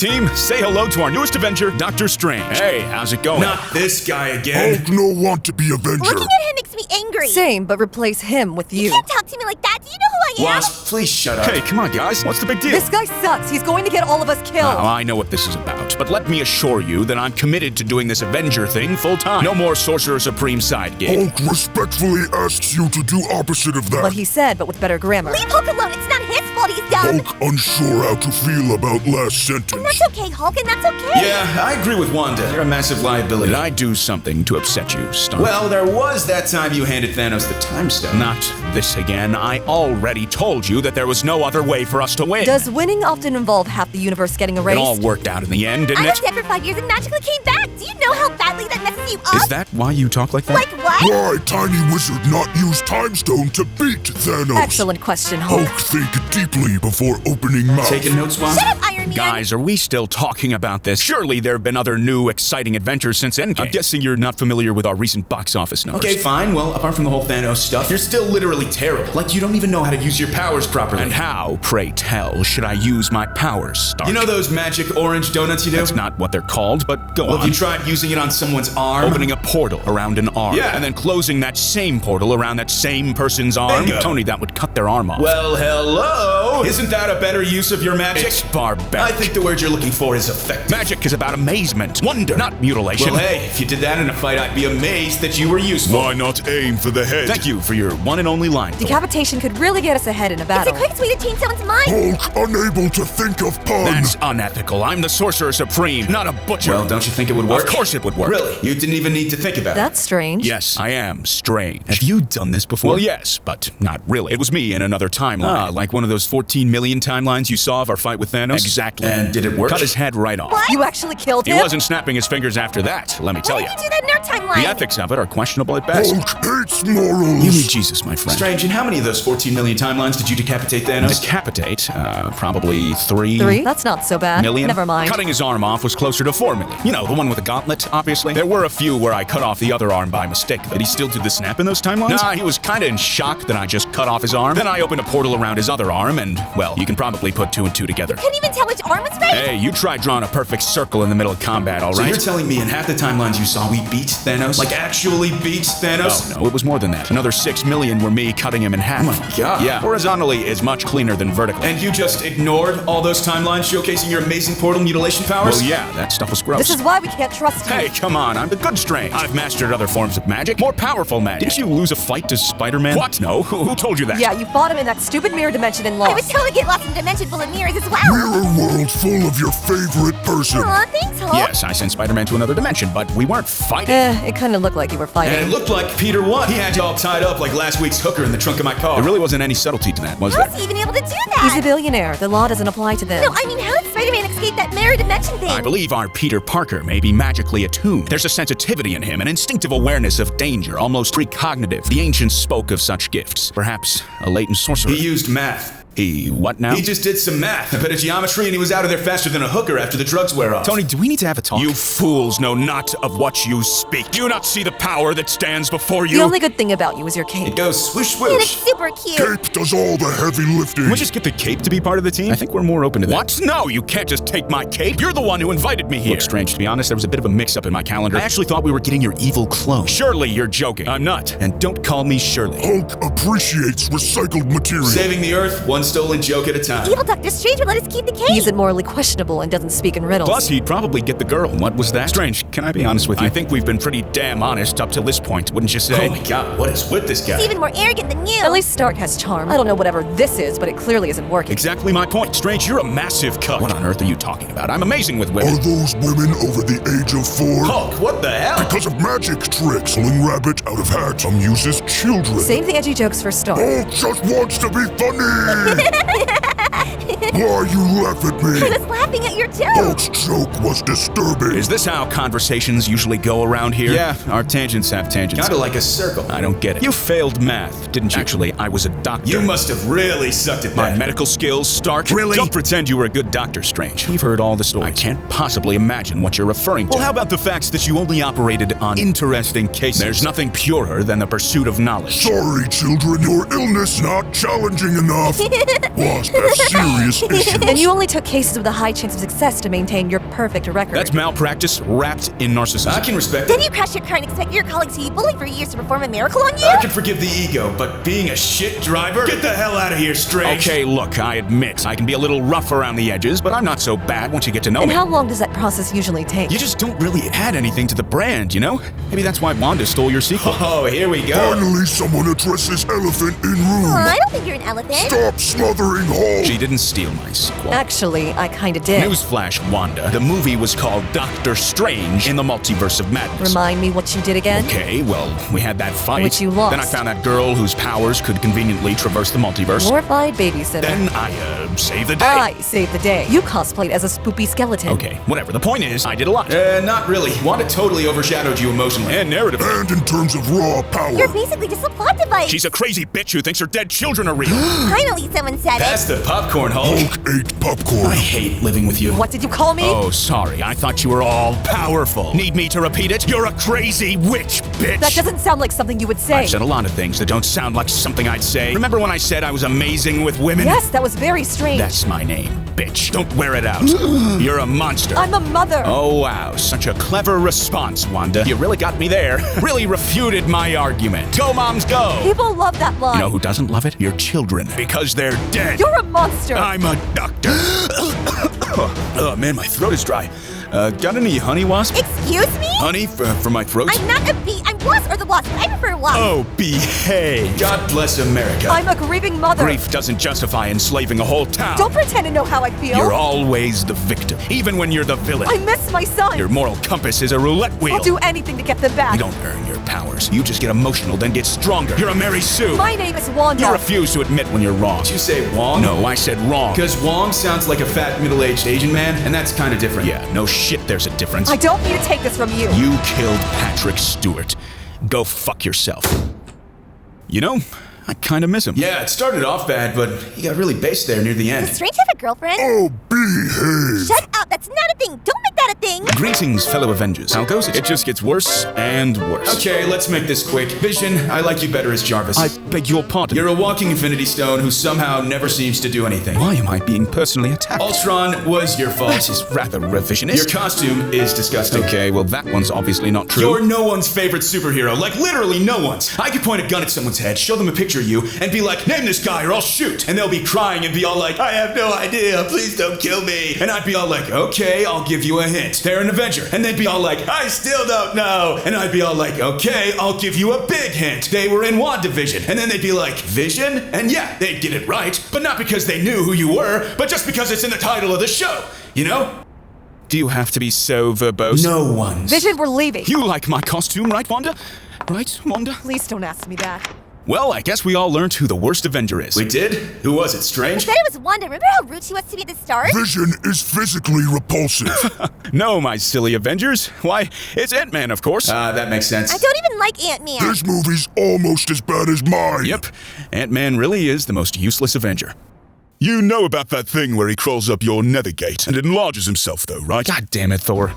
Team, say hello to our newest Avenger, Dr. Strange. Hey, how's it going? Not this guy again. Hulk no want to be Avenger. Looking at him makes me angry. Same, but replace him with you. You can't talk to me like that. Do you know who I am? Wasp, please shut up. Hey, come on, guys. What's the big deal? This guy sucks. He's going to get all of us killed. Oh, I know what this is about, but let me assure you that I'm committed to doing this Avenger thing full time. No more Sorcerer Supreme side gig. Hulk respectfully asks you to do opposite of that. What he said, but with better grammar. Leave Hulk alone. It's not his fault he's dumb. Hulk unsure how to feel about last sentence. And that's okay, Hulk, and that's okay. Yeah, I agree with Wanda. You're a massive liability. Did I do something to upset you, Stark? Well, there was that time you handed Thanos the time stone. Not this again. I already told you that there was no other way for us to win. Does winning often involve half the universe getting erased? It all worked out in the end, didn't I was it? dead for 5 years and magically came back. Do you know how badly that messes you up? Is that why you talk like that? Like what? Why Tiny Wizard not use Time Stone to beat Thanos? Excellent question, Hulk. Hulk think deeply before opening mouth. Taking notes, Wasp? Shut up, Iron Man. Guys, are we still talking about this? Surely there have been other new, exciting adventures since Endgame. I'm guessing you're not familiar with our recent box office numbers. Okay, fine. Well, apart from the whole Thanos stuff, you're still literally terrible. Like, you don't even know how to use your powers properly. And how, pray tell, should I use my powers, Stark? You know those magic orange donuts you do? That's not what they're called, but go Well, on. have you tried using it on someone's arm? Opening a portal around an arm. Yeah. And then closing that same portal around that same person's arm. Bingo. Tony, that would cut their arm off. Well, hello! Isn't that a better use of your magic? It's barbaric. I think the word you're looking for is effective. Magic is about amazement, wonder, not mutilation. Well, hey, if you did that in a fight, I'd be amazed that you were useful. Why not aim for the head? Thank you for your one and only line. Decapitation could really get us ahead in a It's battle. a quick way to change someone's mind. Hulk unable to think of pun. That's unethical. I'm the Sorcerer Supreme, not a butcher. Well, don't you think it would work? Of course it would work. Really? You didn't even need to think about it. That's strange. Yes, I am strange. Have you done this before? Well, yes, but not really. It was me in another timeline. Like one of those 14 million timelines you saw of our fight with Thanos? Exactly. And did it work? Cut his head right off. What? You actually killed He him? wasn't snapping his fingers after that, let me tell Why you. did you do that in our timeline? The ethics of it are questionable at best. Hulk hates morals. You need Jesus, my friend. Strange, in how many of those 14 million timelines did you decapitate Thanos? Decapitate? Probably 3 3? That's not so bad. million. Never mind. Cutting his arm off was closer to 4 million. You know, the one with the gauntlet, obviously. There were a few where I cut off the other arm by mistake. Did he still do the snap in those timelines? Nah, he was kinda in shock that I just cut off his arm. Then I opened a portal around his other arm, and, well, you can probably put 2 and 2 together. Couldn't even tell which arm was right. Hey, you tried drawing a perfect circle in the middle of combat, all So right? you're telling me in half the timelines you saw we beat Thanos? Like actually beat Thanos? No, it was more than that. Another 6 million were me cutting him in half. Oh my God. Yeah, horizontally is much cleaner than vertically. And you just ignored all those timelines showcasing your amazing portal mutilation powers? Well, yeah, that stuff was gross. This is why we can't trust you. Hey, come on, I'm the good Strange. I've mastered other forms of magic, more powerful magic. Didn't you lose a fight to Spider-Man? What? No, who told you that? Yeah, you fought him in that stupid mirror dimension and I would lost. totally get lost in a dimension full of mirrors as well. Mirror world full of your favorite person. Aw, thanks, Hulk. Yes, I sent Spider-Man to another dimension, but we weren't fighting. It kind of looked like you were And fighting. it looked like Peter won. He had you all tied up like last week's hooker in the trunk of my car. There really wasn't any subtlety to that, was there? How's he even able to do that? He's a billionaire. The law doesn't apply to them. No, I mean, how did Spider-Man escape that mirror dimension thing? I believe our Peter Parker may be magically attuned. There's a sensitivity in him, an instinctive awareness of danger, almost precognitive. The ancients spoke of such gifts. Perhaps a latent sorcerer. He used math. He what now? He just did some math, a bit of geometry, and he was out of there faster than a hooker after the drugs wear off. Tony, do we need to have a talk? You fools know not of what you speak. Do you not see the power that stands before you? The only good thing about you is your cape. It goes swoosh And it's swoosh. super cute. Cape does all the heavy lifting. Can we just get the cape to be part of the team? I think we're more open to that. What? No, you can't just take my cape. You're the one who invited me here. Look, Strange, to be honest, there was a bit of a mix-up in my calendar. I actually thought we were getting your evil clone. Surely you're joking. I'm not. And don't call me Shirley. Hulk appreciates recycled material. Saving the Earth, one stolen joke at a time. Evil Doctor Strange would let us keep the cape. He's morally questionable and doesn't speak in riddles. Plus, he'd probably get the girl. What was that? Strange, can I be honest with you? I think we've been pretty damn honest up to this point, wouldn't you say? Oh my God, what is with this guy? He's even more arrogant than you. At least Stark has charm. I don't know whatever this is, but it clearly isn't working. Exactly my point. Strange, you're a massive cuck. What on earth are you talking about? I'm amazing with Are women. those women over the age of 4? Hulk, what the hell? Because of magic tricks. Pulling rabbit out of hat. Some uses children. Save the edgy jokes for Stark. Hulk just wants to be funny. Why you laugh at I me? was laughing at your joke. Hulk's joke was disturbing. Is this how conversations usually go around here? Yeah, our tangents have tangents. Kinda like a circle. I don't get it. You failed math, didn't you? Actually, I was a doctor. You must have really sucked at My that. medical skills, Stark? Really? Don't pretend you were a good doctor, Strange. We've heard all the stories. I can't possibly imagine what you're referring to. Well, how about the facts that you only operated on interesting cases? There's nothing purer than the pursuit of knowledge. Sorry, children, your illness not challenging enough. Wasp have serious serious issues. And you only took cases with a high chance of success to maintain your perfect record. That's malpractice wrapped in narcissism. I can respect Then it. you crash your car and expect your colleagues who you bullied for years to perform a miracle on you? I can forgive the ego, but being a shit driver? Get the hell out of here, Strange. Okay, look, I admit, I can be a little rough around the edges, but I'm not so bad once you get to know And me. how long does that process usually take? You just don't really add anything to the brand, you know? Maybe that's why Wanda stole your sequel. Oh, here we go. Finally, someone addresses elephant in room. I don't think you're an elephant. Stop smothering Hulk. She didn't steal my sequel. Actually, I kinda did. Newsflash, Wanda. The movie was called Doctor Strange in the Multiverse of Madness. Remind me what you did again? Okay, well, we had that fight. Which you lost. Then I found that girl whose powers could conveniently traverse the multiverse. Glorified babysitter. Then I, saved the day. I saved the day. You cosplayed as a spoopy skeleton. Okay, whatever. The point is, I did a lot. Not really. Wanda totally overshadowed you emotionally. And narrative. And in terms of raw power. You're basically just a plot device. She's a crazy bitch who thinks her dead children are real. Finally, someone said That's it. the popcorn, Hulk. Hulk ate popcorn. I hate living with you. What did you call me? Oh, sorry. I thought you were all powerful. Need me to repeat it? You're a crazy witch, bitch. That doesn't sound like something you would say. I've said a lot of things that don't sound like something I'd say. Remember when I said I was amazing with women? Yes, that was very strange. That's my name, bitch. Don't wear it out. You're a monster. I'm a mother. Oh, wow. Such a clever response, Wanda. You really got me there. Really refuted my argument. Go, moms, go. People love that line. You know who doesn't love it? Your children. Because they're dead. You're a monster. I'm a doctor. Oh, man, my throat is dry. Got any honey, Wasp? Excuse me? Honey for my throat? I'm not a bee. I'm Wasp or the Wasp. I prefer Wasp. Oh, behave. God bless America. I'm a grieving mother. Grief doesn't justify enslaving a whole town. Don't pretend to know how I feel. You're always the victim, even when you're the villain. I miss my son. Your moral compass is a roulette wheel. I'll do anything to get them back. You don't earn your powers. You just get emotional, then get stronger. You're a Mary Sue. My name is Wanda. You refuse to admit when you're wrong. Did you say Wong? No, I said wrong. Because Wong sounds like a fat, middle-aged Asian man, and that's kind of different. Yeah, no shit, there's a difference. I don't need to take this from you. You killed Patrick Stewart. Go fuck yourself. You know, I kind of miss him. Yeah, it started off bad, but he got really based there near the end. Does Strange have a girlfriend? Oh, behave. Shut up. That's not a thing. Don't make that a thing. Greetings, fellow Avengers. How goes it? It just gets worse and worse. Okay, let's make this quick. Vision, I like you better as Jarvis. I beg your pardon. You're a walking Infinity Stone who somehow never seems to do anything. Why am I being personally attacked? Ultron was your fault. That is rather revisionist. Your costume is disgusting. Okay, well that one's obviously not true. You're no one's favorite superhero, like literally no one's. I could point a gun at someone's head, show them a picture of you, and be like, name this guy or I'll shoot. And they'll be crying and be all like, I have no idea, please don't kill me. And I'd be all like, okay, I'll give you a hint. They're an Avenger. And they'd be all like, I still don't know. And I'd be all like, okay, I'll give you a big hint. They were in WandaVision. And then they'd be like, Vision? And yeah, they'd get it right. But not because they knew who you were, but just because it's in the title of the show. You know? Do you have to be so verbose? No one's. Vision, we're leaving. You like my costume, right, Wanda? Right, Wanda? Please don't ask me that. Well, I guess we all learned who the worst Avenger is. We did? Who was it, I Strange? said it was Wanda. Remember how rude she was to me at the start? Vision is physically repulsive. No, my silly Avengers. Why, it's Ant-Man, of course. That makes sense. I don't even like Ant-Man. This movie's almost as bad as mine. Yep, Ant-Man really is the most useless Avenger. You know about that thing where he crawls up your nether gate and enlarges himself, though, right? God damn it, Thor.